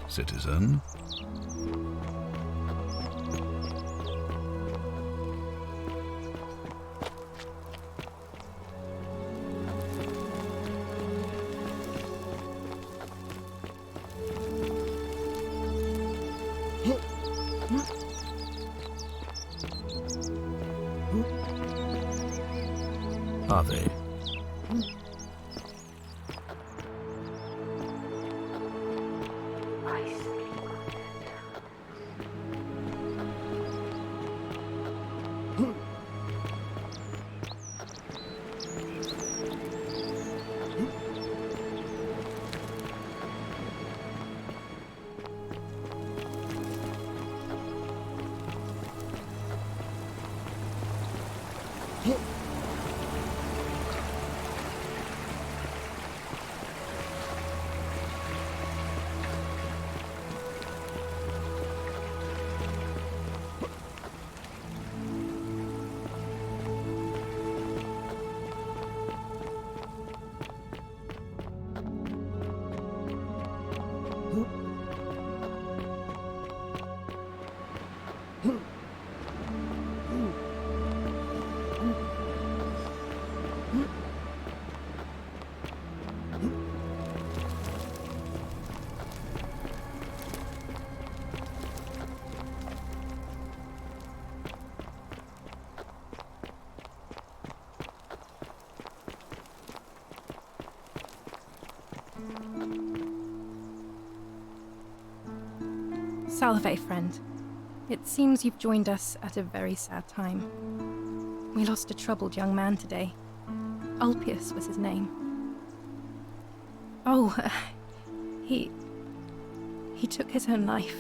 Citizen. Are they? Salve, friend. It seems you've joined us at a very sad time. We lost a troubled young man today. Ulpius was his name. Oh, he took his own life.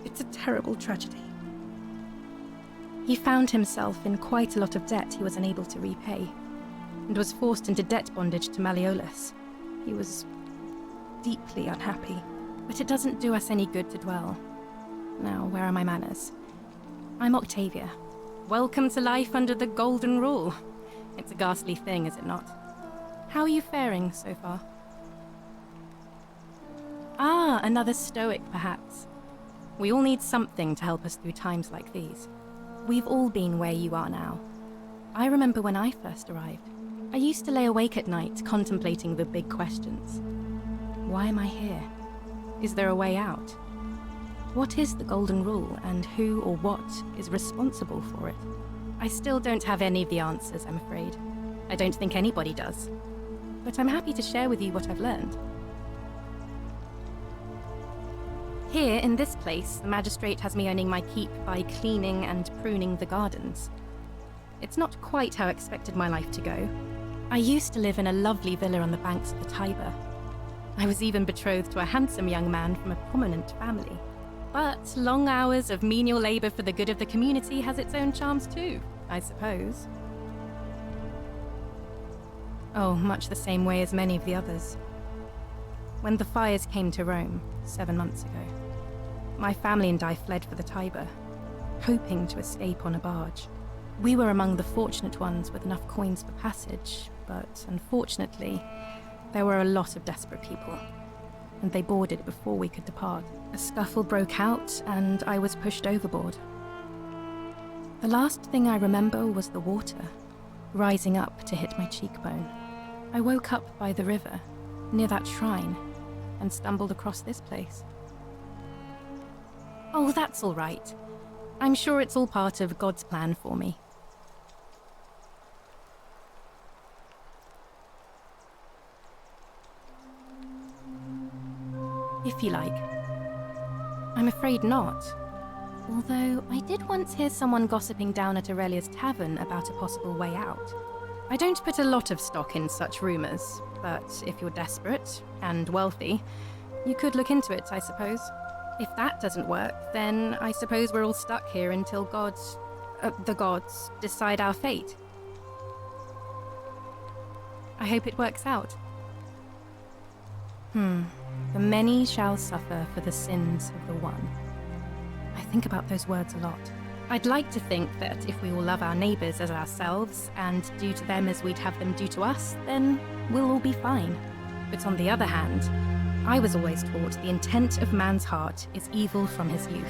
It's a terrible tragedy. He found himself in quite a lot of debt he was unable to repay, and was forced into debt bondage to Malleolus. He was deeply unhappy. But it doesn't do us any good to dwell. Now, where are my manners? I'm Octavia. Welcome to life under the Golden Rule. It's a ghastly thing, is it not? How are you faring so far? Ah, another stoic, perhaps. We all need something to help us through times like these. We've all been where you are now. I remember when I first arrived. I used to lay awake at night contemplating the big questions. Why am I here? Is there a way out? What is the Golden Rule, and who or what is responsible for it? I still don't have any of the answers, I'm afraid. I don't think anybody does. But I'm happy to share with you what I've learned. Here, in this place, the magistrate has me earning my keep by cleaning and pruning the gardens. It's not quite how I expected my life to go. I used to live in a lovely villa on the banks of the Tiber. I was even betrothed to a handsome young man from a prominent family. But long hours of menial labor for the good of the community has its own charms too, I suppose. Oh, much the same way as many of the others. When the fires came to Rome 7 months ago, my family and I fled for the Tiber, hoping to escape on a barge. We were among the fortunate ones with enough coins for passage, but unfortunately, there were a lot of desperate people, and they boarded before we could depart. A scuffle broke out, and I was pushed overboard. The last thing I remember was the water, rising up to hit my cheekbone. I woke up by the river, near that shrine, and stumbled across this place. Oh, that's all right. I'm sure it's all part of God's plan for me. If you like. I'm afraid not. Although, I did once hear someone gossiping down at Aurelia's tavern about a possible way out. I don't put a lot of stock in such rumours, but if you're desperate and wealthy, you could look into it, I suppose. If that doesn't work, then I suppose we're all stuck here until the gods, decide our fate. I hope it works out. The many shall suffer for the sins of the one. I think about those words a lot. I'd like to think that if we all love our neighbours as ourselves and do to them as we'd have them do to us, then we'll all be fine. But on the other hand, I was always taught the intent of man's heart is evil from his youth,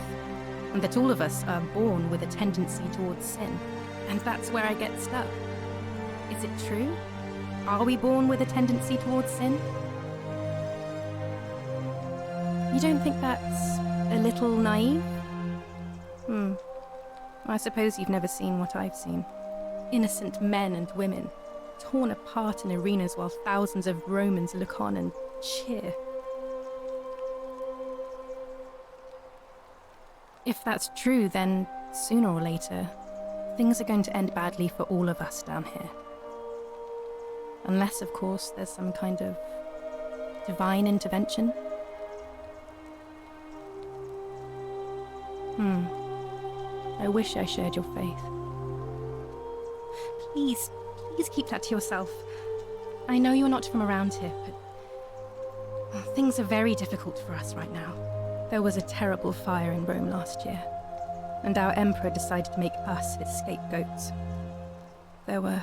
and that all of us are born with a tendency towards sin. And that's where I get stuck. Is it true? Are we born with a tendency towards sin? You don't think that's a little naive? I suppose you've never seen what I've seen. Innocent men and women, torn apart in arenas while thousands of Romans look on and cheer. If that's true, then sooner or later, things are going to end badly for all of us down here. Unless, of course, there's some kind of divine intervention. I wish I shared your faith. Please keep that to yourself. I know you're not from around here, but things are very difficult for us right now. There was a terrible fire in Rome last year, and our emperor decided to make us his scapegoats. There were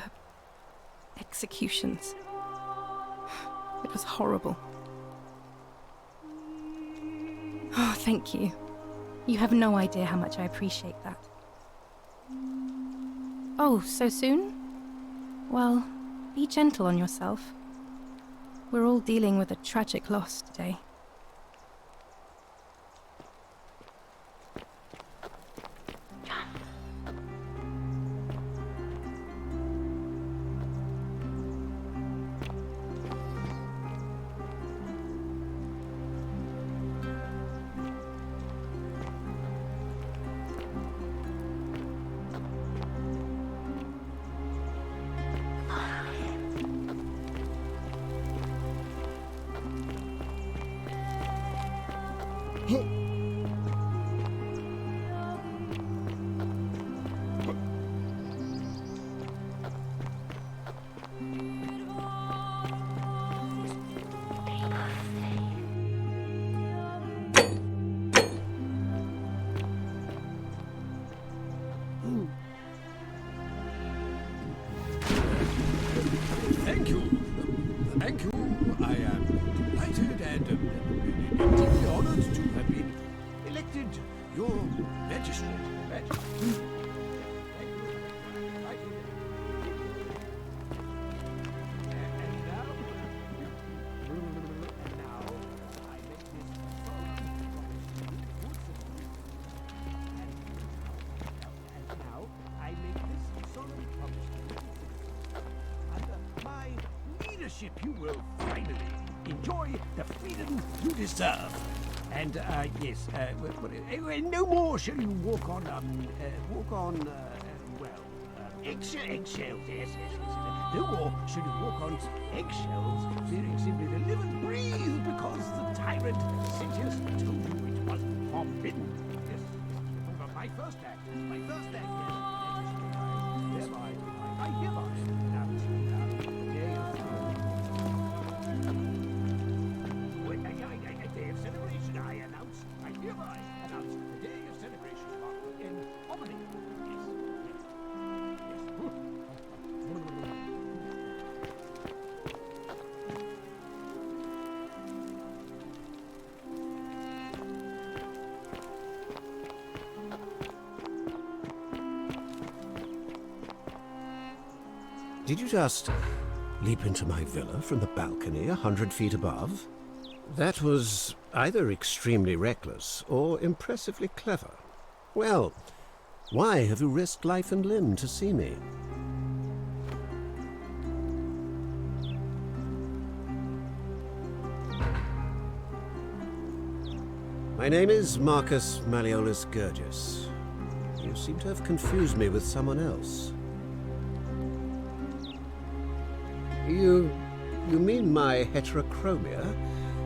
executions. It was horrible. Oh, thank you. You have no idea how much I appreciate that. Oh, so soon? Well, be gentle on yourself. We're all dealing with a tragic loss today. Thank you. I am delighted and deeply honored to have been elected your magistrate. Thank you. And now I make this solemn promise to you. Under my leadership, you will finally enjoy the freedom you deserve. And yes, no more shall you walk on eggshells. Yes. No more shall you walk on eggshells, fearing simply to live and breathe because the tyrant Sitius told you it was forbidden. Yes, my first act. Yes. Thereby, I hereby announce the day of celebration. I hereby announce the day of celebration in harmony. Yes. Did you just leap into my villa from the balcony 100 feet above? That was either extremely reckless or impressively clever. Well, why have you risked life and limb to see me? My name is Marcus Malleolus Gurgis. You seem to have confused me with someone else. You mean my heterochromia?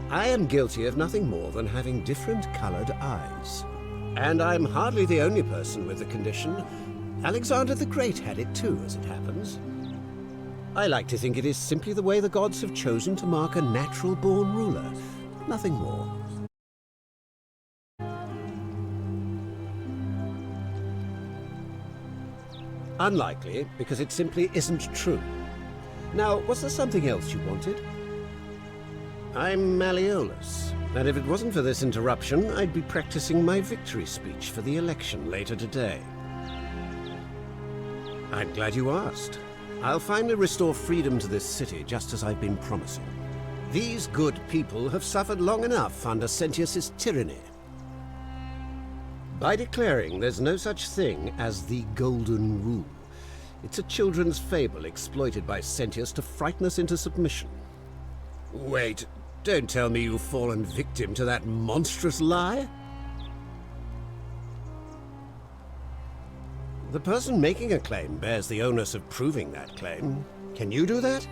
I am guilty of nothing more than having different coloured eyes. And I'm hardly the only person with the condition. Alexander the Great had it too, as it happens. I like to think it is simply the way the gods have chosen to mark a natural-born ruler. Nothing more. Unlikely, because it simply isn't true. Now, was there something else you wanted? I'm Malleolus, and if it wasn't for this interruption, I'd be practicing my victory speech for the election later today. I'm glad you asked. I'll finally restore freedom to this city, just as I've been promising. These good people have suffered long enough under Sentius's tyranny. By declaring there's no such thing as the Golden Rule. It's a children's fable exploited by Sentius to frighten us into submission. Wait, don't tell me you've fallen victim to that monstrous lie? The person making a claim bears the onus of proving that claim. Can you do that?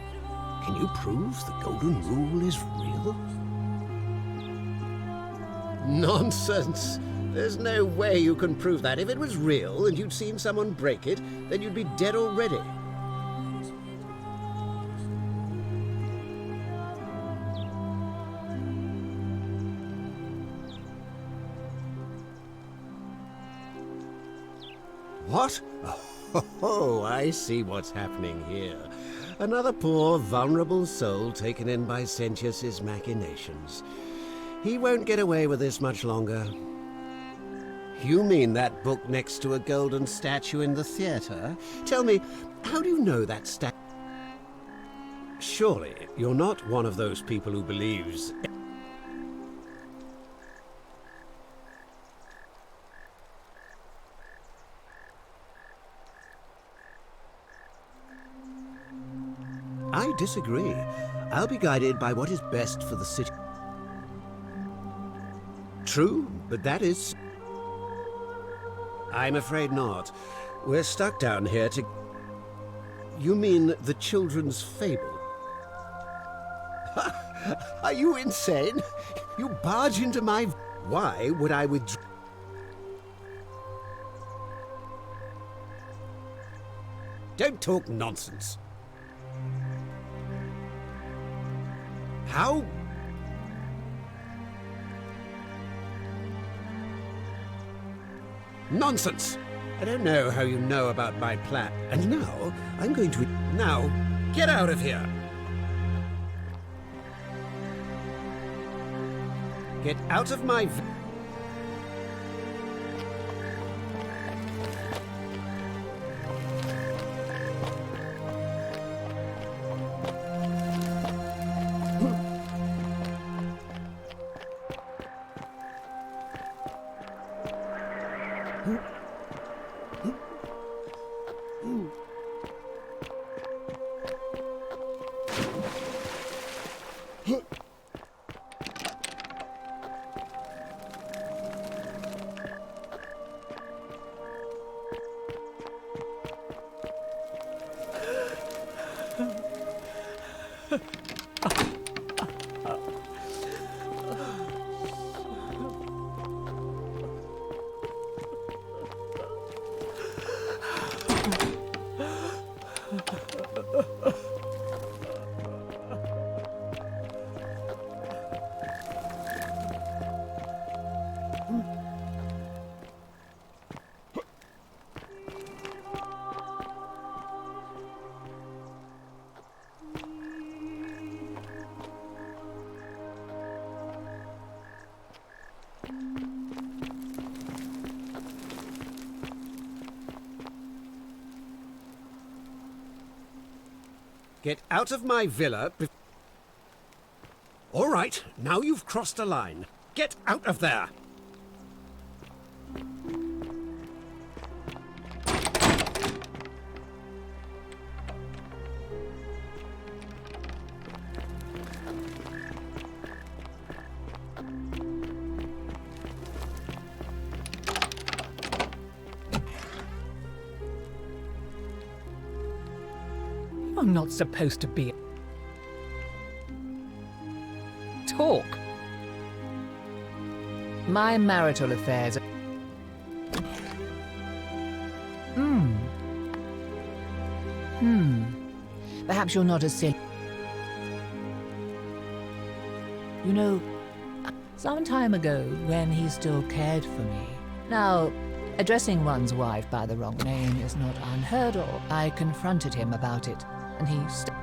Can you prove the Golden Rule is real? Nonsense! There's no way you can prove that. If it was real and you'd seen someone break it, then you'd be dead already. What? Oh, I see what's happening here. Another poor, vulnerable soul taken in by Sentius's machinations. He won't get away with this much longer. You mean that book next to a golden statue in the theatre? Tell me, how do you know that statue? Surely, you're not one of those people who believes... I disagree. I'll be guided by what is best for the city. True, but that is... I'm afraid not. We're stuck down here to... You mean the children's fable? Are you insane? You barge into my... Why would I withdraw... Don't talk nonsense. How... Nonsense! I don't know how you know about my plan. And now, I'm going to... Now, get out of here! Get out of my... Get out of my villa. All right, now you've crossed a line. Get out of there! I'm not supposed to be... Talk. My marital affairs. Perhaps you're not as silly. You know, some time ago, when he still cared for me. Now, addressing one's wife by the wrong name is not unheard of. I confronted him about it, and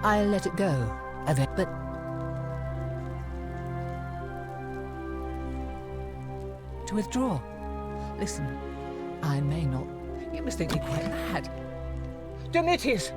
I let it go. But to withdraw. Listen, I may not. You must think me quite mad. Demetrius!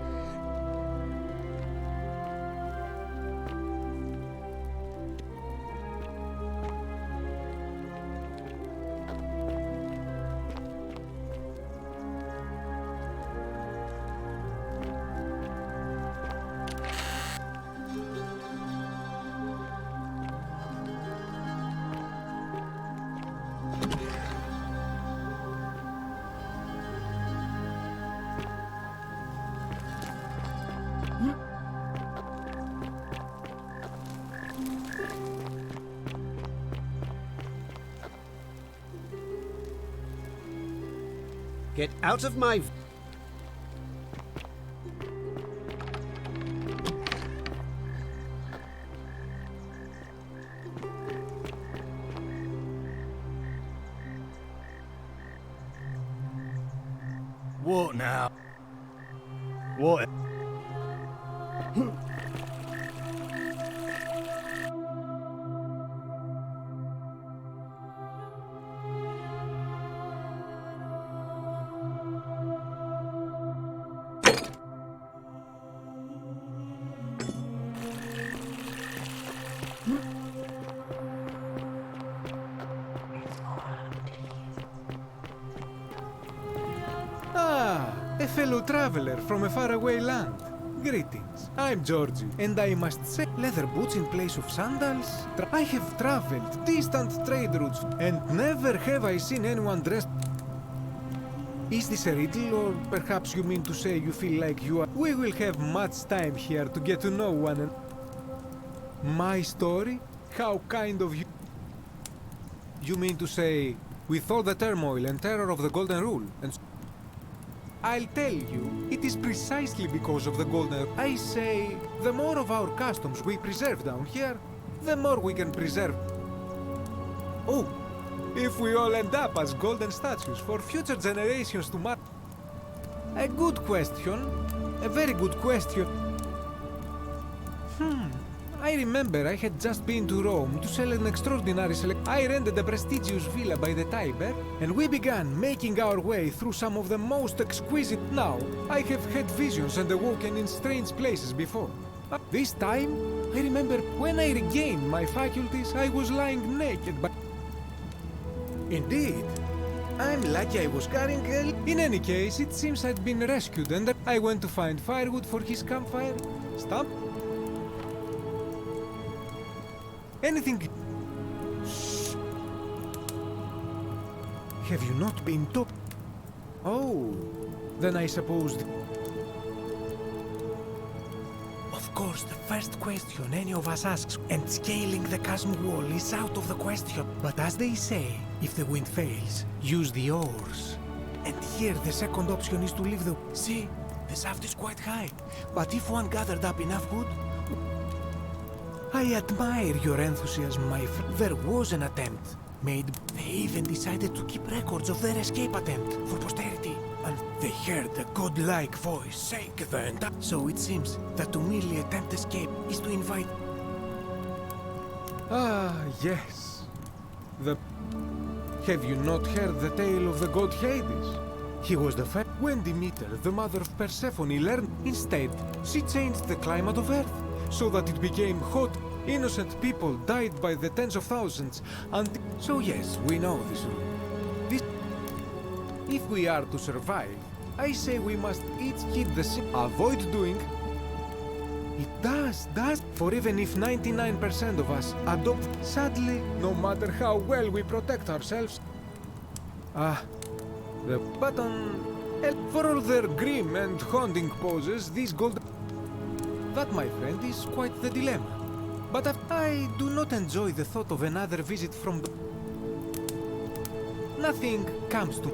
Get out of my... What now? What? A fellow traveler from a faraway land. Greetings, I'm Georgie, and I must say, leather boots in place of sandals? I have traveled distant trade routes, and never have I seen anyone dressed. Is this a riddle, or perhaps you mean to say you feel like you are... We will have much time here to get to know one another. My story? How kind of you... You mean to say, with all the turmoil and terror of the Golden Rule, and... I'll tell you, it is precisely because of the Golden... I say, the more of our customs we preserve down here, the more we can preserve... Oh, if we all end up as golden statues for future generations to mark... A good question. A very good question. I remember I had just been to Rome to sell an extraordinary I rented a prestigious villa by the Tiber, and we began making our way through some of the most exquisite... Now, I have had visions and awoken in strange places before. This time, I remember when I regained my faculties, I was lying naked, but... Indeed. I'm lucky I was carrying a... In any case, it seems I'd been rescued, and I went to find firewood for his campfire. Stop. Anything... Shh. Have you not been to... Oh, then I suppose... Of course, the first question any of us asks, and scaling the chasm wall is out of the question. But as they say, if the wind fails, use the oars. And here the second option is to leave the... See, the shaft is quite high, but if one gathered up enough wood... I admire your enthusiasm, my friend. There was an attempt made. They even decided to keep records of their escape attempt for posterity. And they heard a godlike voice saying the entire... So it seems that to merely attempt escape is to invite... Ah, yes. The... Have you not heard the tale of the god Hades? He was the first... When Demeter, the mother of Persephone, learned... Instead, she changed the climate of Earth, so that it became hot. Innocent people died by the tens of thousands, and... So yes, we know this rule. If we are to survive, I say we must each hit the sea. Avoid doing... It does. For even if 99% of us adopt... Sadly, no matter how well we protect ourselves... The button... For all their grim and haunting poses, these golden... That, my friend, is quite the dilemma. But I do not enjoy the thought of another visit from the... nothing comes to...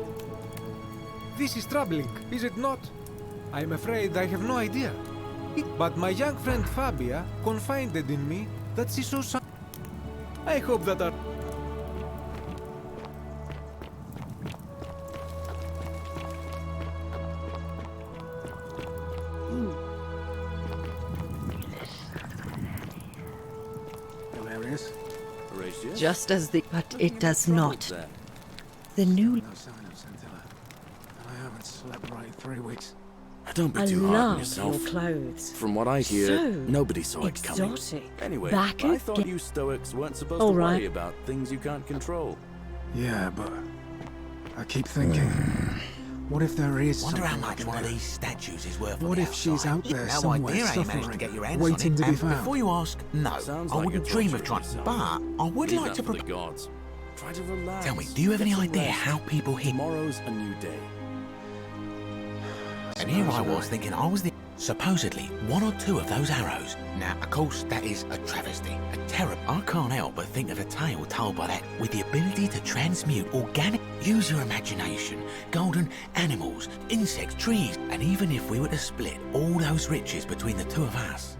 This is troubling, is it not? I'm afraid I have no idea. But my young friend Fabia confided in me that she saw some... I hope that our... Hilarious. Just as the... But it does not. The new... No sign of Scintilla. I haven't slept right in 3 weeks. Don't be I too hard on love yourself. your clothes. From what I hear, So nobody saw it coming. exotic. Anyway, Back I thought again. you Stoics weren't supposed All to worry right. about things you can't control. Yeah, but I keep thinking, what if there is Wonder how something much like one of that? these statues is worth. What on the if she's outside? out there No somewhere idea how you managed to get your hands waiting on it. to be And found? Before you ask, no, Sounds I like wouldn't you're dream of torturing trying. yourself. But I would Leave like that to. for the gods. Try to relax. Tell me, do you have Get any some idea rest. how people hit? Tomorrow's a new day. And here I was thinking I was the. Supposedly, one or two of those arrows. Now, of course, that is a travesty, a terror. I can't help but think of a tale told by that with the ability to transmute organic. Use your imagination, golden animals, insects, trees, and even if we were to split all those riches between the two of us.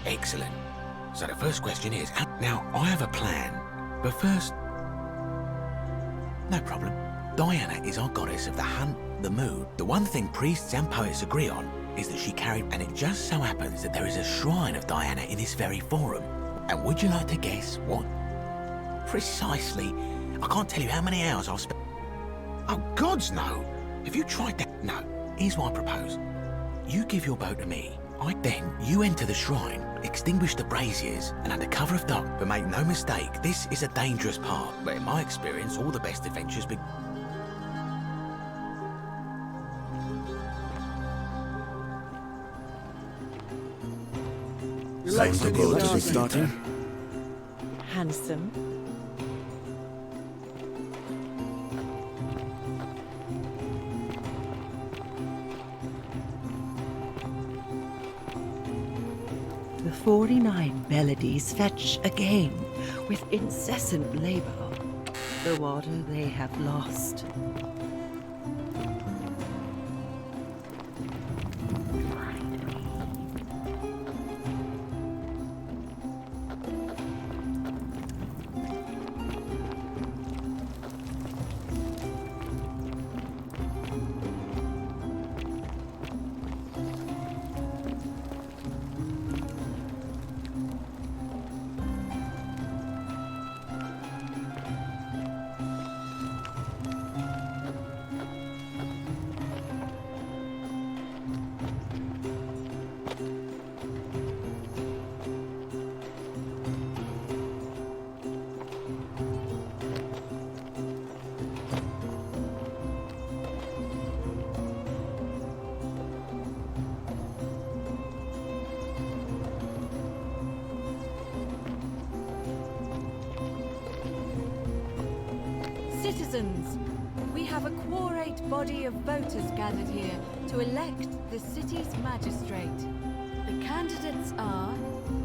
Excellent. So the first question is, now I have a plan, but first, no problem. Diana is our goddess of the hunt, the mood. The one thing priests and poets agree on is that she carried, and it just so happens that there is a shrine of Diana in this very forum. And would you like to guess what? Precisely. I can't tell you how many hours I've spent. Oh, gods, no. If you tried that, no. Here's what I propose. You give your bow to me. Then you enter the shrine, extinguish the braziers, and under cover of dark, but make no mistake, this is a dangerous part. But in my experience, all the best adventures begin. Sounds like we'll just be starting. Handsome. The 49 melodies fetch again with incessant labor the water they have lost. Citizens, we have a quorate body of voters gathered here to elect the city's magistrate. The candidates are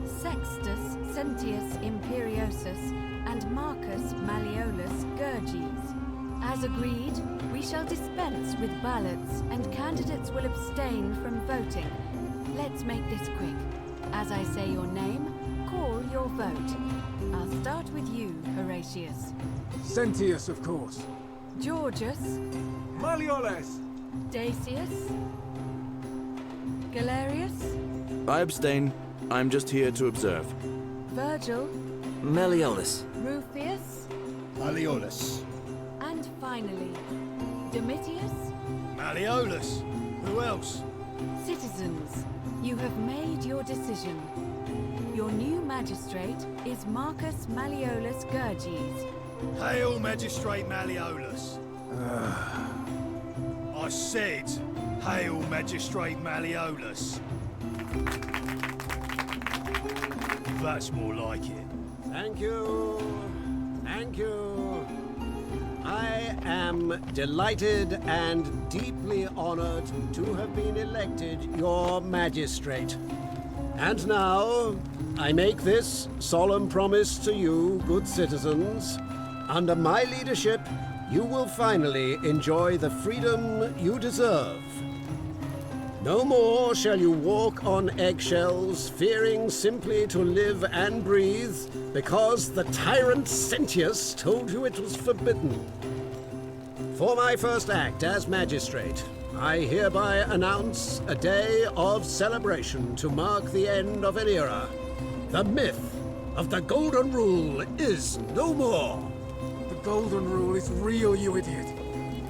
Sextus Sentius Imperiosus and Marcus Malleolus Gurges. As agreed, we shall dispense with ballots and candidates will abstain from voting. Let's make this quick. As I say your name, call your vote. I'll start with you, Horatius. Sentius, of course. Georgius, Malleolus! Dacius, Galerius, I abstain. I'm just here to observe. Virgil, Malleolus. Rufius, Malleolus. and finally, Domitius. Malleolus. Who else? Citizens, you have made your decision. Your new magistrate is Marcus Malleolus Gurges. Hail, Magistrate Malleolus. I said, hail, Magistrate Malleolus. That's more like it. Thank you. Thank you. I am delighted and deeply honored to have been elected your magistrate. And now, I make this solemn promise to you, good citizens, Under my leadership, you will finally enjoy the freedom you deserve. No more shall you walk on eggshells, fearing simply to live and breathe, because the tyrant Sentius told you it was forbidden. For my first act as magistrate, I hereby announce a day of celebration to mark the end of an era. The myth of the Golden Rule is no more. The Golden Rule is real, you idiot.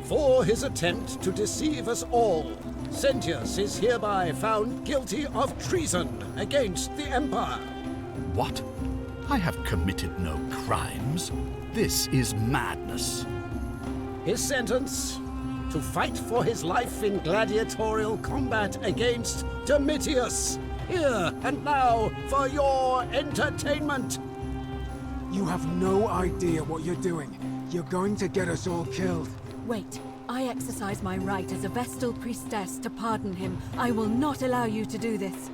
For his attempt to deceive us all, Sentius is hereby found guilty of treason against the Empire. What? I have committed no crimes. This is madness. His sentence: to fight for his life in gladiatorial combat against Domitius. Here and now for your entertainment. You have no idea what you're doing. You're going to get us all killed. Wait. I exercise my right as a Vestal priestess to pardon him. I will not allow you to do this.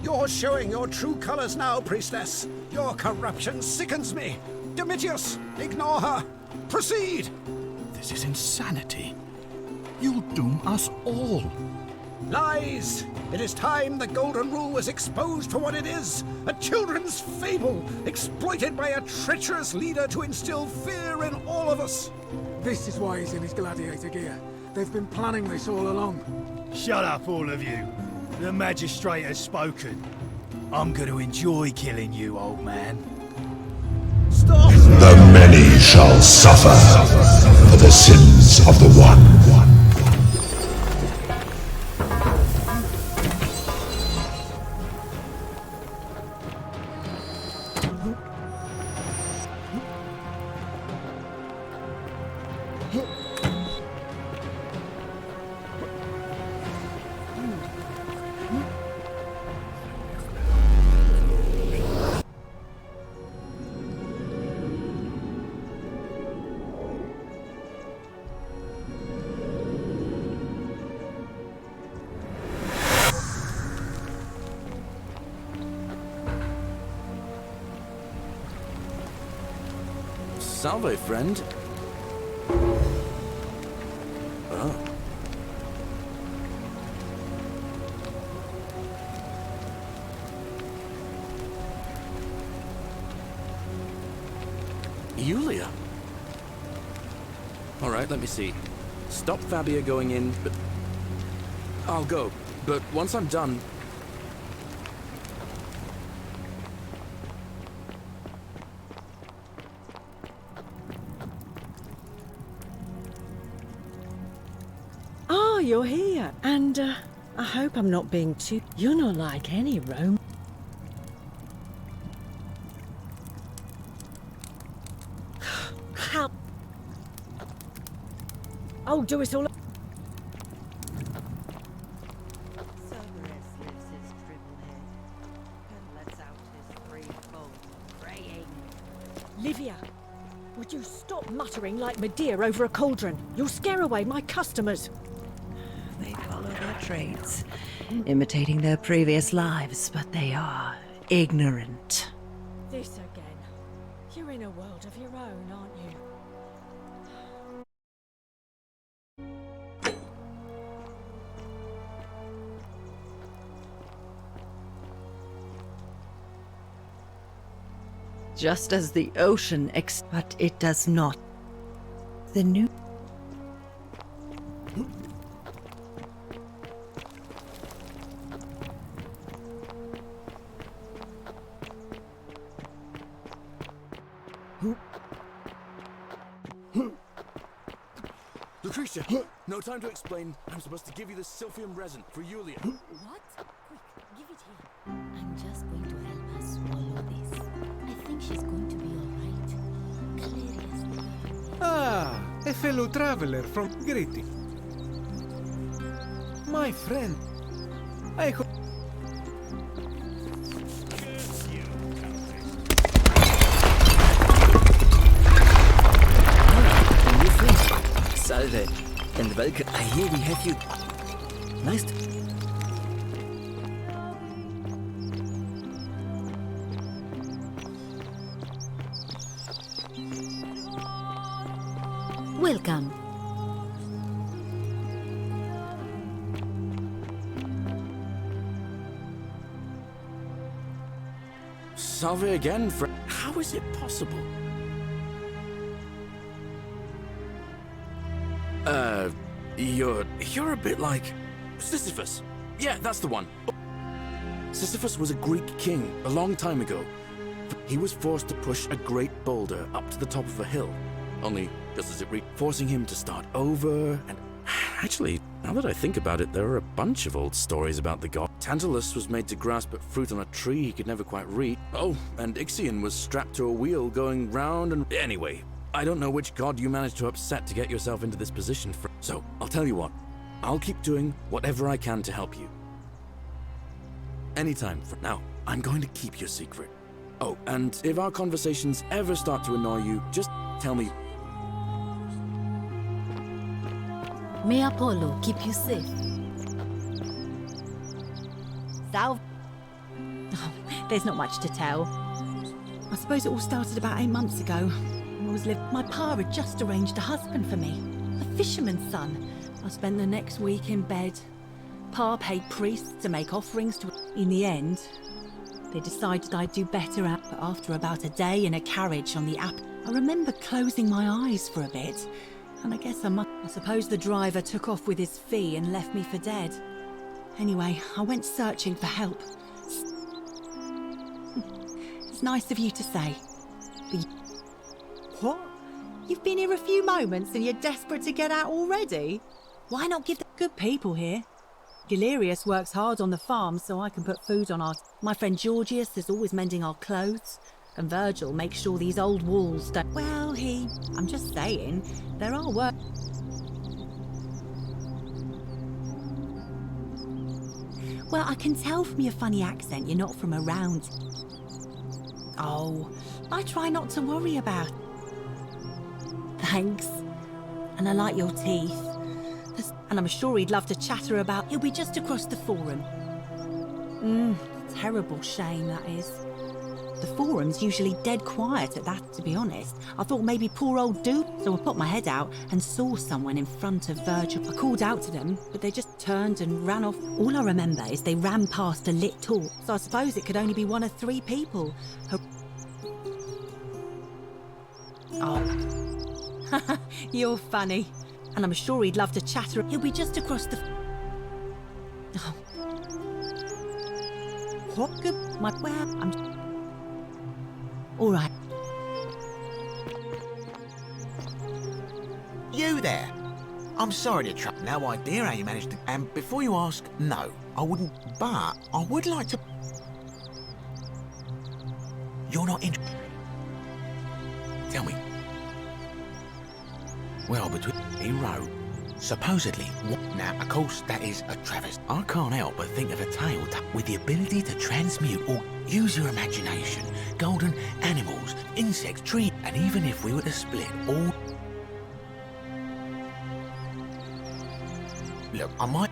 You're showing your true colors now, priestess. Your corruption sickens me. Domitius, ignore her. Proceed. This is insanity. You'll doom us all. Lies! It is time the Golden Rule was exposed for what it is. A children's fable, exploited by a treacherous leader to instill fear in all of us. This is why he's in his gladiator gear. They've been planning this all along. Shut up, all of you. The magistrate has spoken. I'm going to enjoy killing you, old man. Stop! The many shall suffer for the sins of the one. Salve, friend. Oh. Julia. All right, let me see. Stop Fabia going in, but I'll go. But once I'm done, Oh, you're here. And, I hope I'm not being too... You're not like any Rome. How... Oh, do it all... Cerberus lifts his triple head and lets out his threefold braying. Livia, would you stop muttering like Medea over a cauldron? You'll scare away my customers. They follow their traits, imitating their previous lives, but they are ignorant. This again. You're in a world of your own, aren't you? Just as the ocean but it does not. The new... Lucretia, no time to explain. I'm supposed to give you the Sylphium resin for Julia. What? Quick, give it here. I'm just going to help her swallow this. I think she's going to be all right. Clearly. Ah, a fellow traveler from Greeting. My friend, I hope... Salve, and welcome. I hear we have you. Nice. Welcome. Salve again, friend. How is it possible? You're a bit like Sisyphus. Yeah, that's the one. Sisyphus was a Greek king a long time ago. He was forced to push a great boulder up to the top of a hill. Only, just as it forcing him to start over and... Actually, now that I think about it, there are a bunch of old stories about the god. Tantalus was made to grasp at fruit on a tree he could never quite reach. Oh, and Ixion was strapped to a wheel going round and... Anyway, I don't know which god you managed to upset to get yourself into this position. So, I'll tell you what. I'll keep doing whatever I can to help you. Anytime from now, I'm going to keep your secret. Oh, and if our conversations ever start to annoy you, just tell me. May Apollo keep you safe. Salve. Oh, there's not much to tell. I suppose it all started about 8 months ago. My pa had just arranged a husband for me, a fisherman's son. I spent the next week in bed. Pa paid priests to make offerings to... In the end, they decided I'd do better but after about a day in a carriage on the app. I remember closing my eyes for a bit, and I guess I suppose the driver took off with his fee and left me for dead. Anyway, I went searching for help. It's nice of you to say. But... What? You've been here a few moments and you're desperate to get out already? Why not give the good people here? Galerius works hard on the farm so I can put food on our... My friend Georgius is always mending our clothes. And Virgil makes sure these old walls don't... Well, I'm just saying, there are work... Well, I can tell from your funny accent you're not from around. Oh, I try not to worry about... Thanks. And I like your teeth. And I'm sure he'd love to chatter about... He'll be just across the forum. Terrible shame, that is. The forum's usually dead quiet at that, to be honest. I thought maybe poor old dude... So I put my head out and saw someone in front of Virgil. I called out to them, but they just turned and ran off. All I remember is they ran past a lit talk. So I suppose it could only be one of 3 people. Oh. You're funny. And I'm sure he'd love to chatter. He'll be just across the... Oh. What good... Where... I'm... All right. You there? I'm sorry to trouble. No idea how you managed to... And before you ask, no, I wouldn't. But I would like to... You're not interested. Tell me. Well, between... He wrote, supposedly... Now, of course, that is a travesty. I can't help but think of a tale with the ability to transmute or use your imagination, golden animals, insects, trees, and even if we were to split all... Look, I might...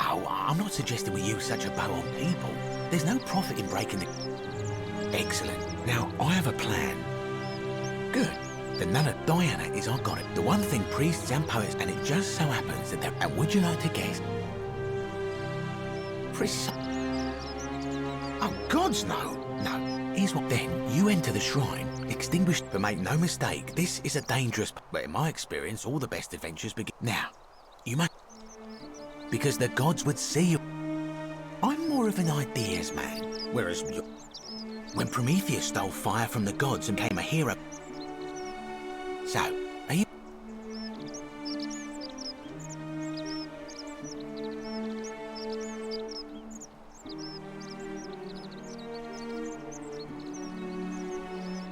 Oh, I'm not suggesting we use such a bow on people. There's no profit in breaking the... Excellent. Now, I have a plan. Good. The nun of Diana is I got it. The one thing priests and poets, and it just so happens that they're... And would you like to guess? Oh, gods, no. No. Here's what... Then, you enter the shrine, extinguished, but make no mistake, this is a dangerous... But in my experience, all the best adventures begin... Now, you must... Because the gods would see you... I'm more of an ideas man, whereas... When Prometheus stole fire from the gods and became a hero... So, are you...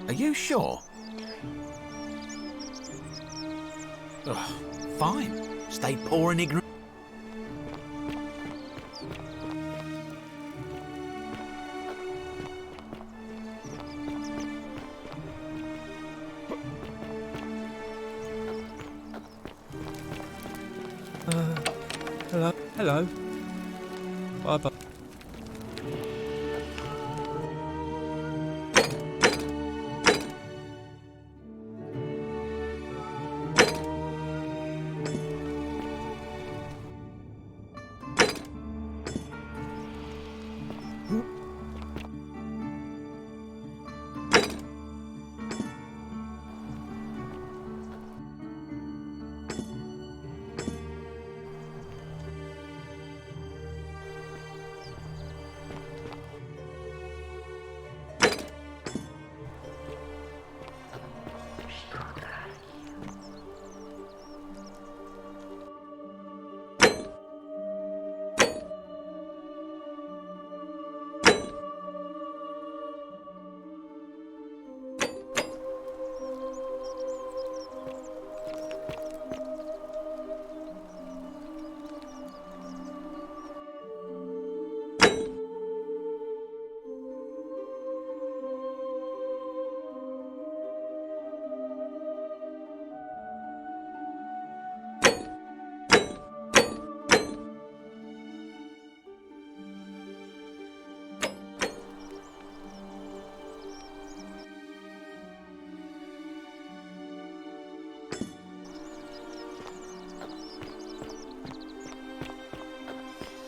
Are you sure? Ugh, fine. Stay poor and ignorant. Hello. Bye-bye.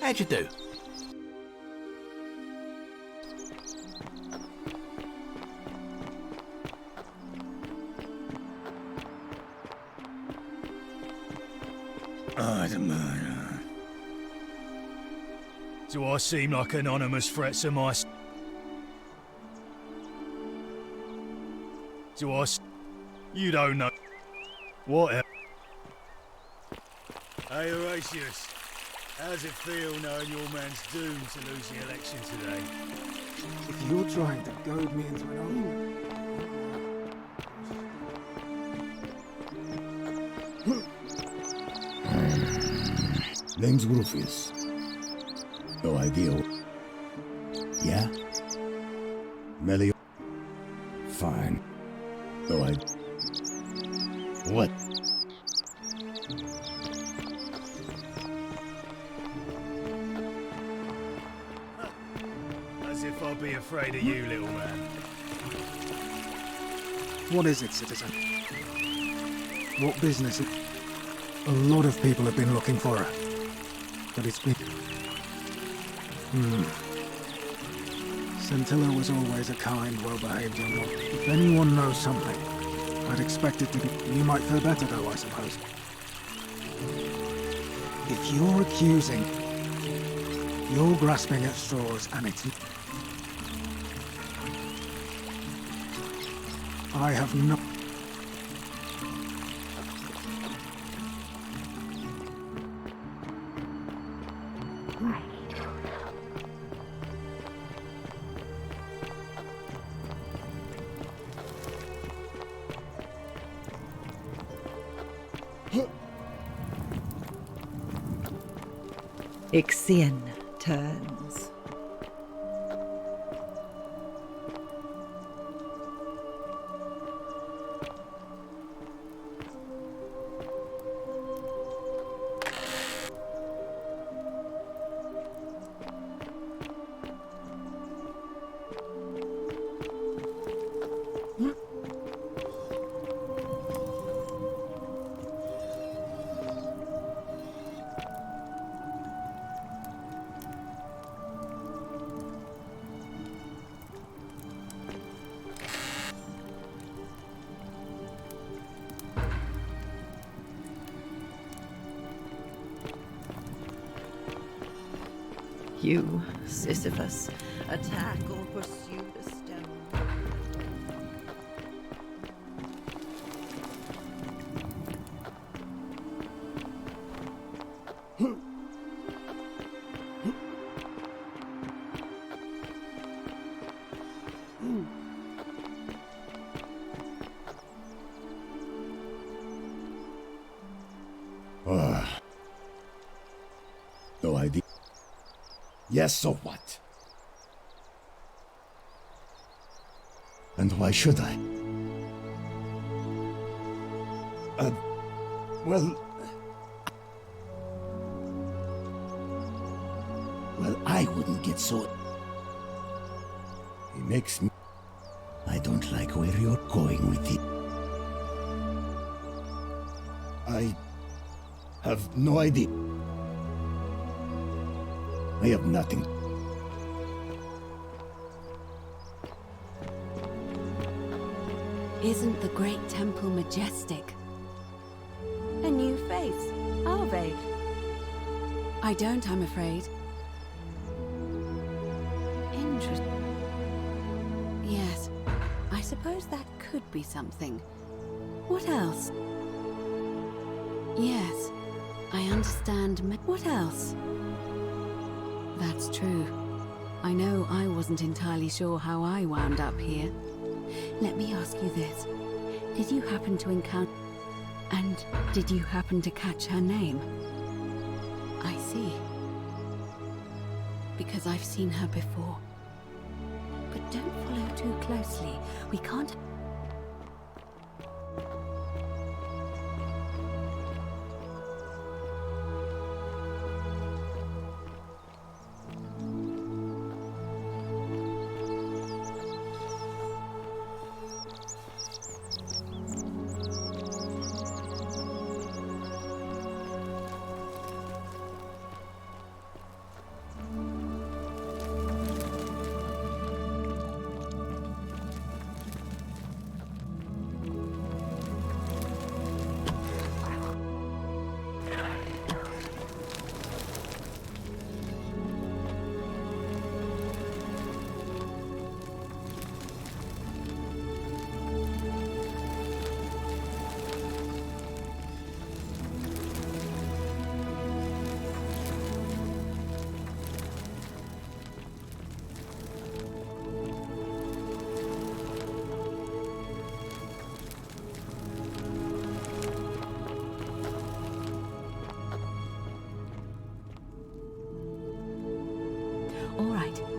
How'd you do? Oh, the murder. Do I seem like anonymous threats to my... Do I... You don't know... What? Hey, Horatius. How's it feel knowing your man's doomed to lose the election today? If you're trying to goad me into an argument... Name's Rufius. No idea. Yeah? Melio? Fine. No idea. What? As if I'd be afraid of you, little man. What is it, citizen? What business? A lot of people have been looking for her. But it's been... Scintilla was always a kind, well-behaved young woman. If anyone knows something, I'd expect it to be... You might feel better though, I suppose. If you're accusing... You're grasping at straws, and it's... I have no... Acción turns. You, Sisyphus, attack or pursue the stone. No idea. Yes, so what? And why should I? Well, I wouldn't get so... It makes me... I don't like where you're going with it. I have no idea. I have nothing. Isn't the great temple majestic? A new face, are they? I don't, I'm afraid. Interesting. Yes, I suppose that could be something. What else? Yes, I understand. What else? That's true. I know I wasn't entirely sure how I wound up here. Let me ask you this. Did you happen to encounter... And did you happen to catch her name? I see. Because I've seen her before. But don't follow too closely. We can't...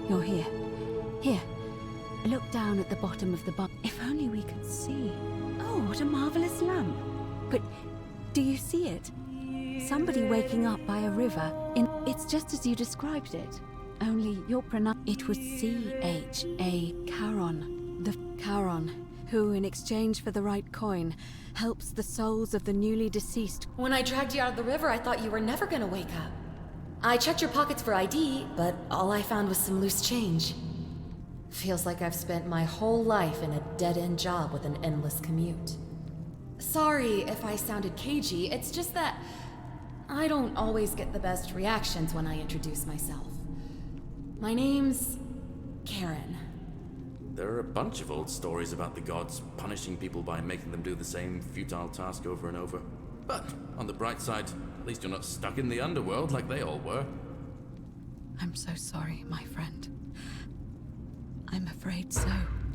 You're here. Here. Look down at the bottom of the box. If only we could see. Oh, what a marvelous lamp. But do you see it? Somebody waking up by a river in... It's just as you described it. Only your it was C-H-A Charon. The Charon, who in exchange for the right coin, helps the souls of the newly deceased. When I dragged you out of the river, I thought you were never gonna wake up. I checked your pockets for ID, but all I found was some loose change. Feels like I've spent my whole life in a dead-end job with an endless commute. Sorry if I sounded cagey, it's just that I don't always get the best reactions when I introduce myself. My name's Karen. There are a bunch of old stories about the gods punishing people by making them do the same futile task over and over. But on the bright side, at least you're not stuck in the underworld like they all were. I'm so sorry, my friend. I'm afraid so.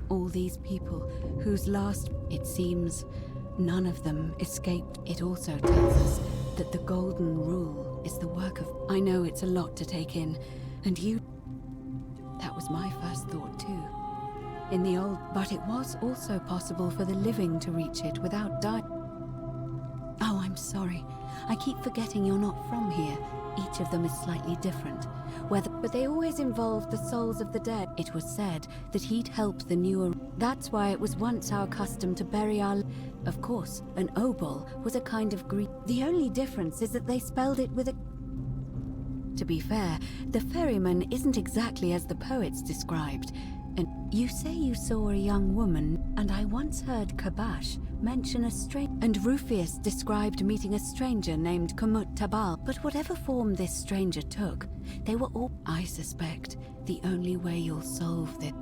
All these people whose last, it seems, none of them escaped. It also tells us that the Golden Rule is the work of... I know it's a lot to take in, and you... That was my first thought too. In the old... But it was also possible for the living to reach it without dying. Oh, I'm sorry. I keep forgetting you're not from here. Each of them is slightly different. But they always involved the souls of the dead. It was said that he'd help the newer... That's why it was once our custom to bury our... Of course, an obol was a kind of Greek... The only difference is that they spelled it with a... To be fair, the ferryman isn't exactly as the poets described. And you say you saw a young woman, and I once heard Kabash mention a stranger, and Rufius described meeting a stranger named Kumut Tabal. But whatever form this stranger took, they were all, I suspect, the only way you'll solve this.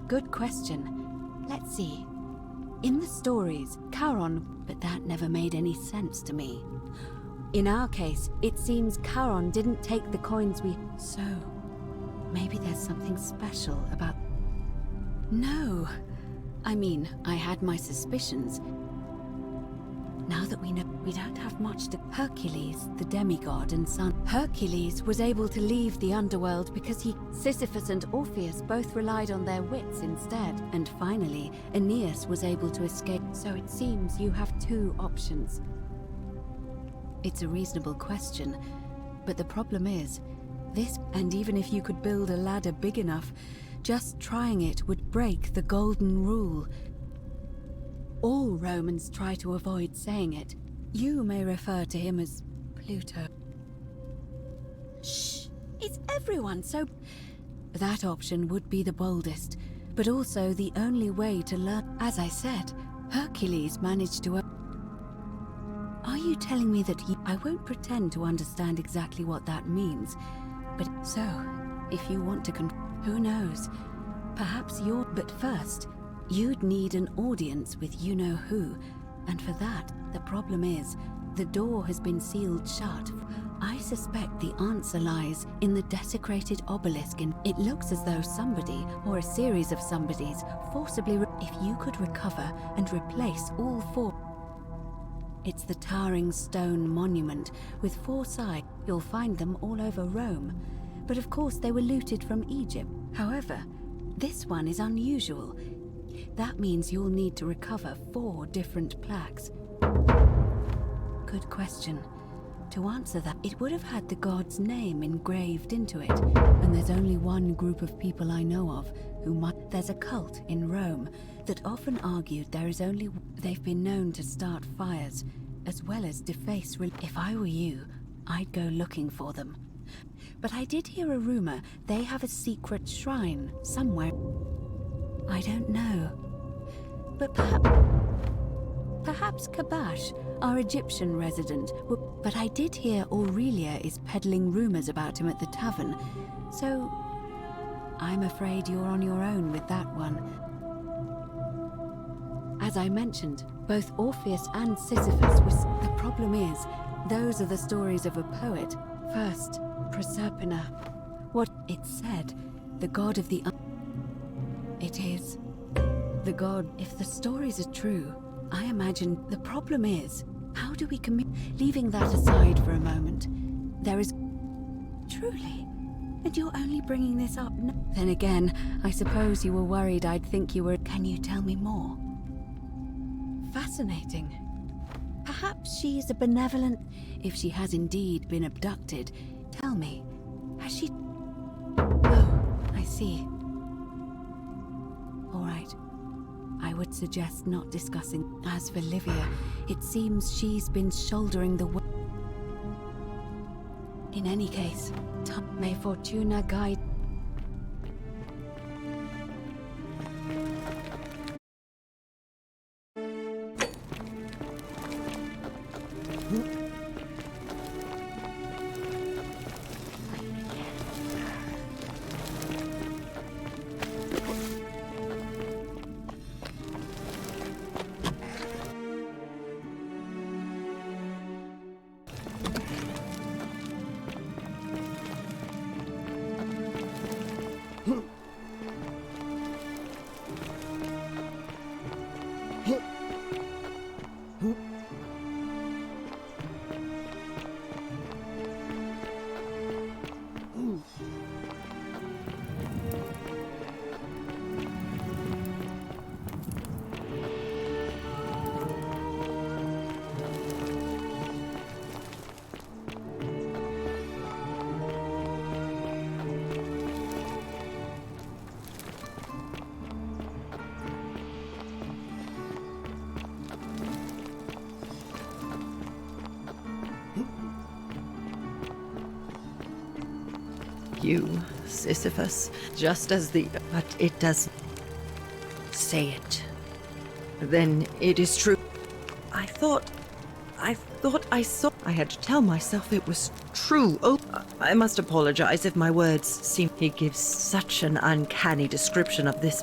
Good question. Let's see. In the stories, Charon, but that never made any sense to me. In our case, it seems Charon didn't take the coins we... So, maybe there's something special about... No. I mean, I had my suspicions. Now that we know we don't have much to... Hercules, the demigod and son... Hercules was able to leave the underworld because he... Sisyphus and Orpheus both relied on their wits instead. And finally, Aeneas was able to escape. So it seems you have two options. It's a reasonable question, but the problem is, this... And even if you could build a ladder big enough, just trying it would break the Golden Rule. All Romans try to avoid saying it. You may refer to him as Pluto. Shh! Is everyone so... That option would be the boldest, but also the only way to learn. As I said, Hercules managed to... Are you telling me that I won't pretend to understand exactly what that means, but so, if you want to who knows? Perhaps you're... But first, you'd need an audience with you-know-who, and for that, the problem is, the door has been sealed shut. I suspect the answer lies in the desecrated obelisk in... It looks as though somebody, or a series of somebodies, forcibly... If you could recover and replace all four... It's the towering stone monument with 4 sides. You'll find them all over Rome. But of course they were looted from Egypt. However, this one is unusual. That means you'll need to recover 4 different plaques. Good question. To answer that, it would have had the god's name engraved into it. And there's only one group of people I know of who might... There's a cult in Rome that often argued there is only... They've been known to start fires, as well as deface... If I were you, I'd go looking for them. But I did hear a rumor they have a secret shrine somewhere. I don't know. But perhaps Kabash, our Egyptian resident, but I did hear Aurelia is peddling rumors about him at the tavern. So, I'm afraid you're on your own with that one. As I mentioned, both Orpheus and Sisyphus was... The problem is, those are the stories of a poet. First, Proserpina. What it said, the god of the... It is. The god... If the stories are true, I imagine the problem is, how do we commit... Leaving that aside for a moment, there is... Truly, And you're only bringing this up now. Then again, I suppose you were worried I'd think you were... Can you tell me more? Fascinating. Perhaps she is a benevolent... If she has indeed been abducted, tell me, has she... Oh, I see. All right. I would suggest not discussing. As for Livia, it seems she's been shouldering the weight. In any case, may Fortuna guide. You, Sisyphus, just as the... But it does... Say it. Then it is true. I thought I saw... I had to tell myself it was true. Oh, I must apologize if my words seem... He gives such an uncanny description of this.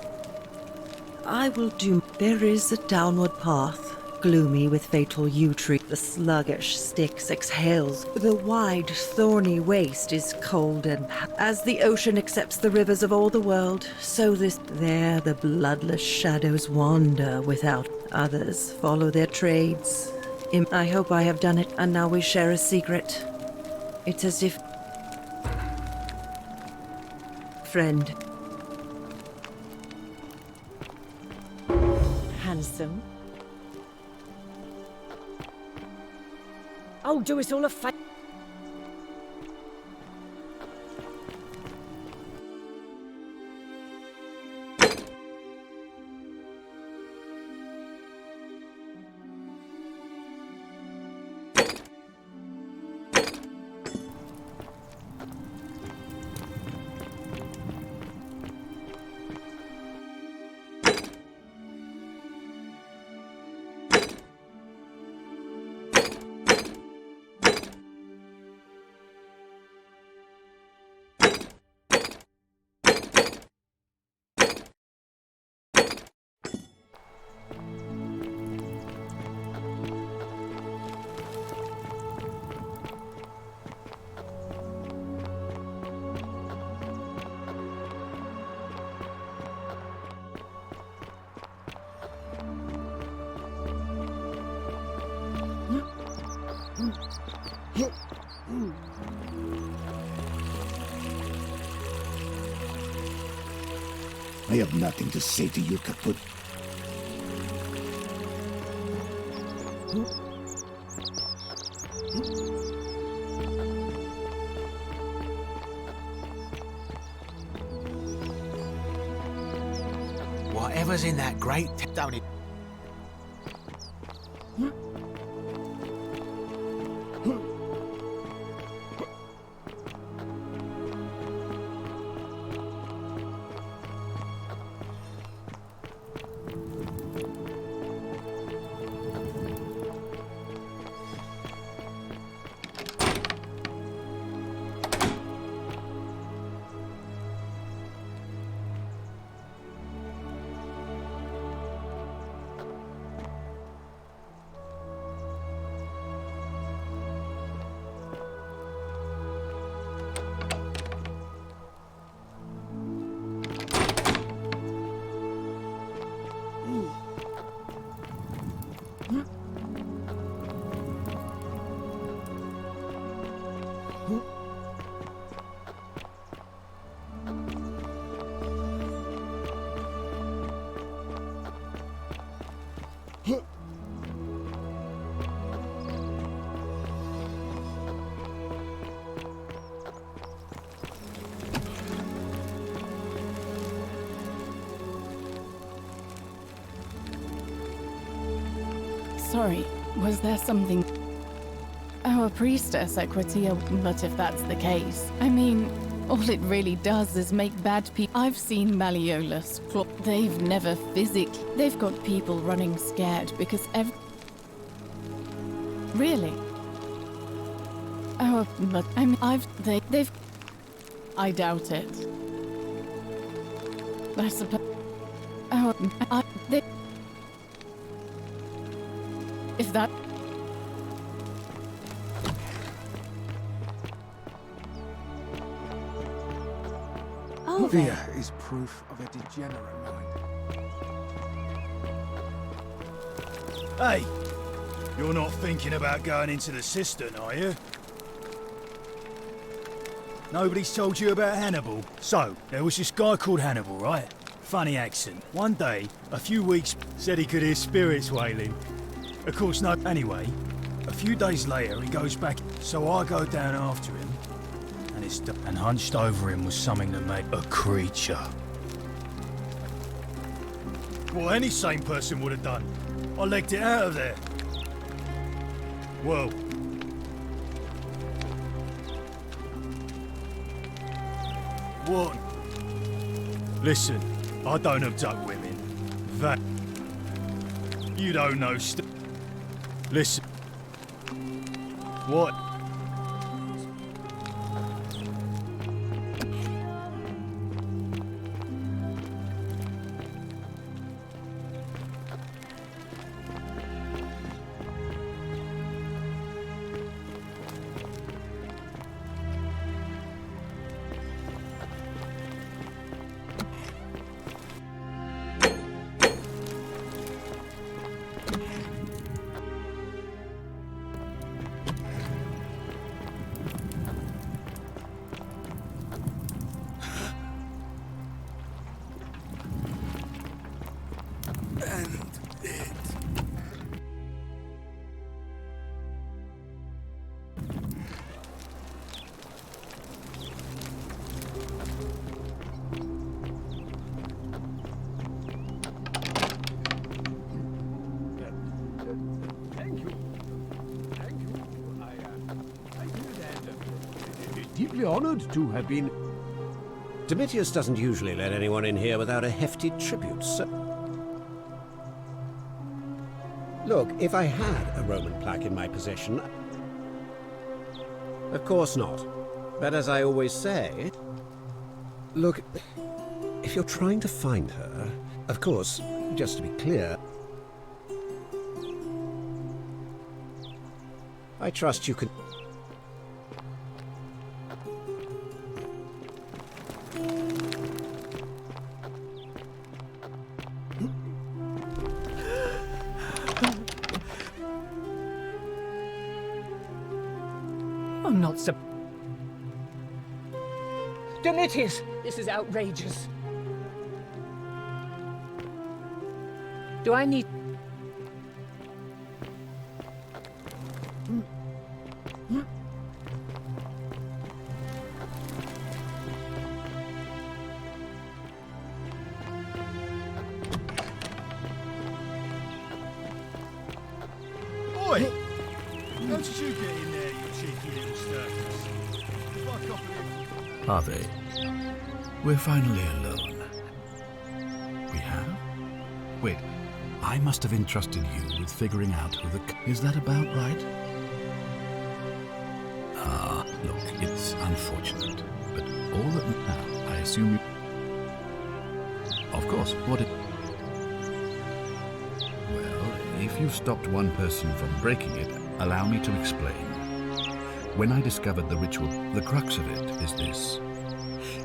I will do... There is a downward path, gloomy with fatal yew tree. The sluggish Styx exhales. The wide, thorny waste is cold and... As the ocean accepts the rivers of all the world, so this... There the bloodless shadows wander without... Others follow their trades. I hope I have done it, and now we share a secret. It's as if... Friend. Handsome. Oh, do us all a favor. I have nothing to say to you, Kaput. Whatever's in that great... Don't it... sorry. Was there something... Oh, a priestess at Quartier, but if that's the case, I mean, all it really does is make bad people... I've seen Malleolus. They've never physically... They've got people running scared because Really? Oh, but I mean, they've... I doubt it. I suppose... Oh, If that... Fear is proof of a degenerate mind. Hey! You're not thinking about going into the cistern, are you? Nobody's told you about Hannibal? So, there was this guy called Hannibal, right? Funny accent. One day, a few weeks, said he could hear spirits wailing. Of course, no. Anyway, a few days later, he goes back. So I go down after him, and hunched over him was something that made a creature. What any sane person would have done. I legged it out of there. Well, what? Listen, I don't abduct women. That you don't know. Listen. What? Deeply honored to have been... Domitius doesn't usually let anyone in here without a hefty tribute, so... Look, if I had a Roman plaque in my possession... Of course not. But as I always say... Look, if you're trying to find her... Of course, just to be clear... I trust you can... I'm not so... Domitius! This is outrageous. Do I need... Oi! How did you get in there, you cheeky little sturkers? Fuck off with you. Are they? We're finally alone. We have? Wait, I must have entrusted you with figuring out who the... Is that about right? Ah, look, it's unfortunate, but all that now, I assume you... Of course, what it... Well, if you've stopped one person from breaking it, allow me to explain. When I discovered the ritual, the crux of it is this.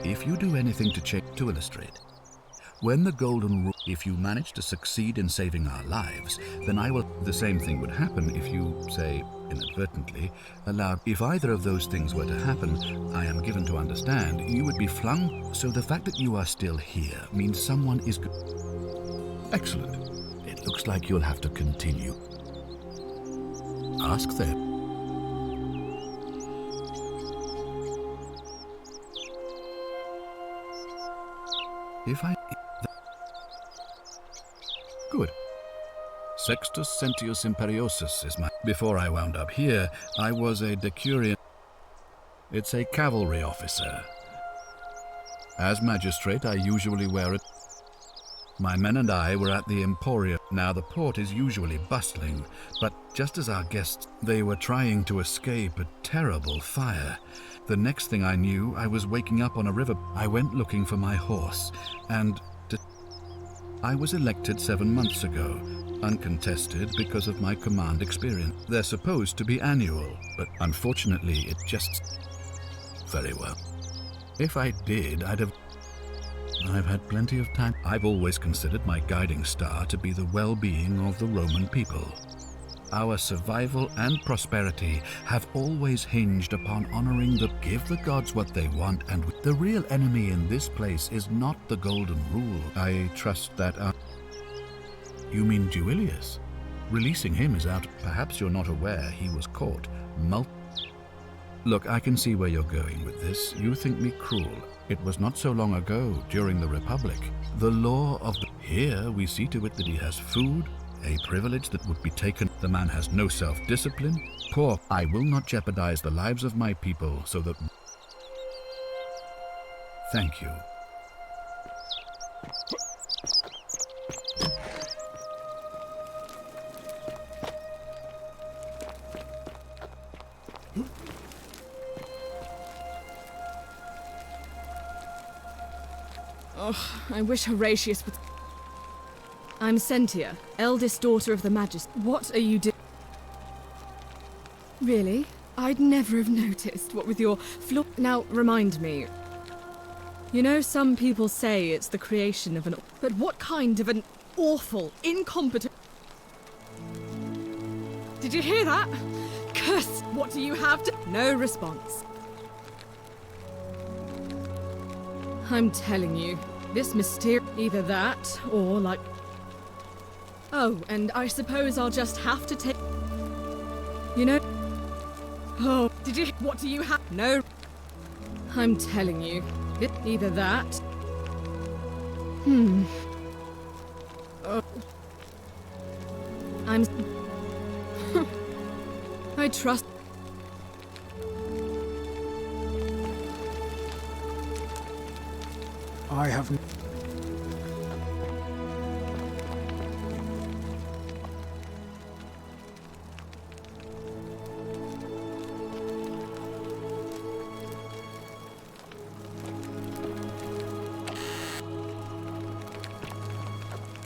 If you do anything to illustrate, when the golden rule, if you manage to succeed in saving our lives, then I will... The same thing would happen if you, say, inadvertently, allowed... If either of those things were to happen, I am given to understand, you would be flung... So the fact that you are still here means someone is... Excellent. It looks like you'll have to continue. Ask them. If I... Good. Sextus Sentius Imperiosus is my... Before I wound up here, I was a decurion. It's a cavalry officer. As magistrate, I usually wear it. My men and I were at the Emporium. Now the port is usually bustling, but just as our guests, they were trying to escape a terrible fire. The next thing I knew, I was waking up on a river. I went looking for my horse, and I was elected 7 months ago, uncontested because of my command experience. They're supposed to be annual, but unfortunately it just... Very well. If I did, I've had plenty of time. I've always considered my guiding star to be the well-being of the Roman people. Our survival and prosperity have always hinged upon honoring give the gods what they want, and the real enemy in this place is not the golden rule. I trust that You mean Duilius? Releasing him is out. Perhaps you're not aware he was caught. Look, I can see where you're going with this. You think me cruel. It was not so long ago, during the Republic. The law of the... Here we see to it that he has food, a privilege that would be taken. The man has no self-discipline. Poor, I will not jeopardize the lives of my people so that... Thank you. Oh, I wish Horatius would... I'm Sentia, eldest daughter of the Magistrate. What are you doing? Really? I'd never have noticed, what with your Now, remind me. You know, some people say it's the creation of an... But what kind of an awful, incompetent... Did you hear that? Curse! What do you have to... No response. I'm telling you, this Misterio... Either that, or like... Oh, and I suppose I'll just have to take... You know... Oh, did you... What do you have... No... I'm telling you, either that... Oh. I'm... I trust... I have...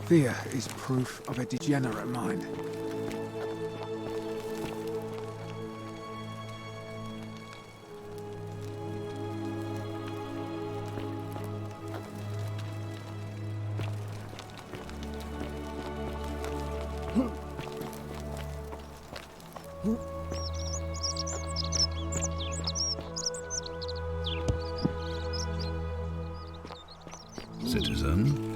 Fear is proof of a degenerate mind. Citizen.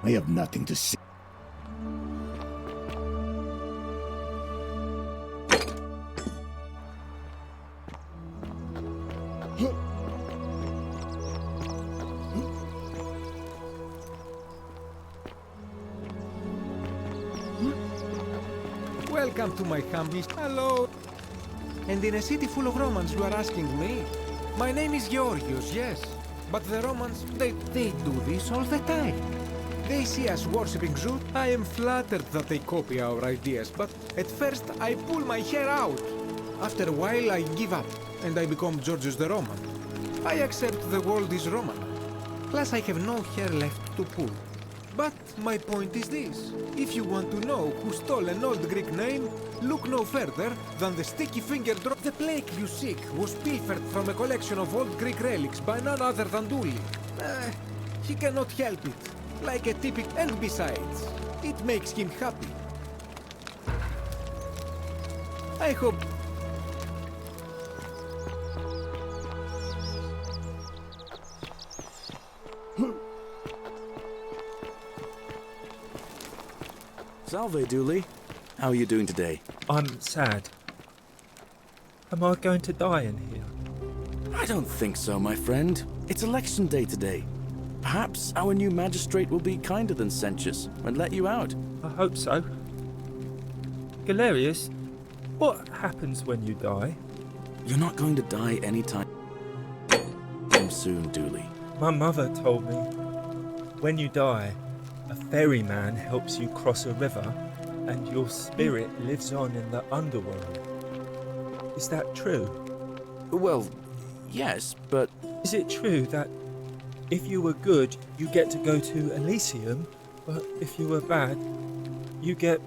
I have nothing to say. Welcome to my humble... Hello! And in a city full of Romans you are asking me? My name is Georgios, yes. But the Romans, they do this all the time. They see us worshipping Zeus. I am flattered that they copy our ideas, but at first I pull my hair out. After a while I give up, and I become Georgios the Roman. I accept the world is Roman. Plus I have no hair left to pull. But my point is this. If you want to know who stole an old Greek name, look no further than the sticky finger drop. The plague you seek was pilfered from a collection of old Greek relics by none other than Duli. He cannot help it. Like a typical... And besides, it makes him happy. I hope... Salve, Dooley. How are you doing today? I'm sad. Am I going to die in here? I don't think so, my friend. It's election day today. Perhaps our new magistrate will be kinder than Sentius and let you out. I hope so. Galerius, what happens when you die? You're not going to die anytime soon, Dooley. My mother told me, when you die, a ferryman helps you cross a river and your spirit lives on in the underworld. Is that true? Well, yes, but... Is it true that if you were good, you get to go to Elysium, but if you were bad, you get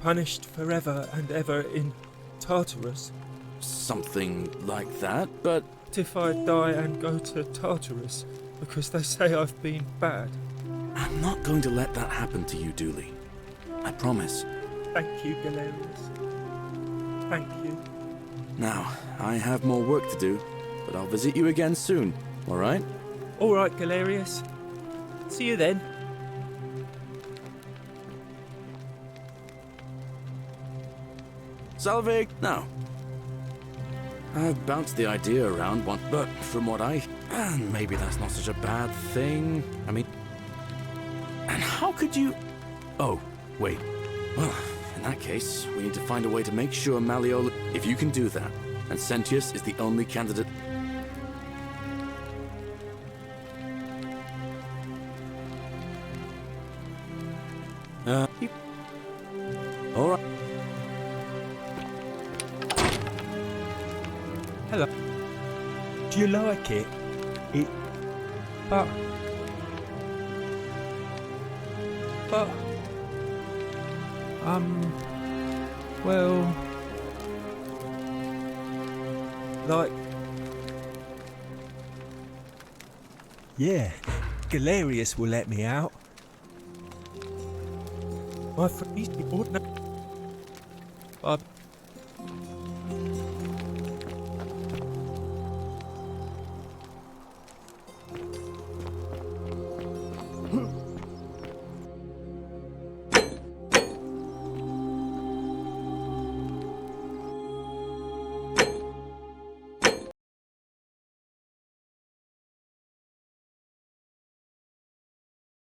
punished forever and ever in Tartarus? Something like that, but... If I die and go to Tartarus because they say I've been bad? I'm not going to let that happen to you, Dooley. I promise. Thank you, Galerius. Thank you. Now, I have more work to do, but I'll visit you again soon, alright? Alright, Galerius. See you then. Salve! Now, I've bounced the idea around once, but from what maybe that's not such a bad thing. I mean... And how could you... Oh, wait. Well, in that case, we need to find a way to make sure Malleolus... If you can do that, and Sentius is the only candidate... Alright. Hello. Do you like it? But... well... Like... Yeah, Galerius will let me out. My friend,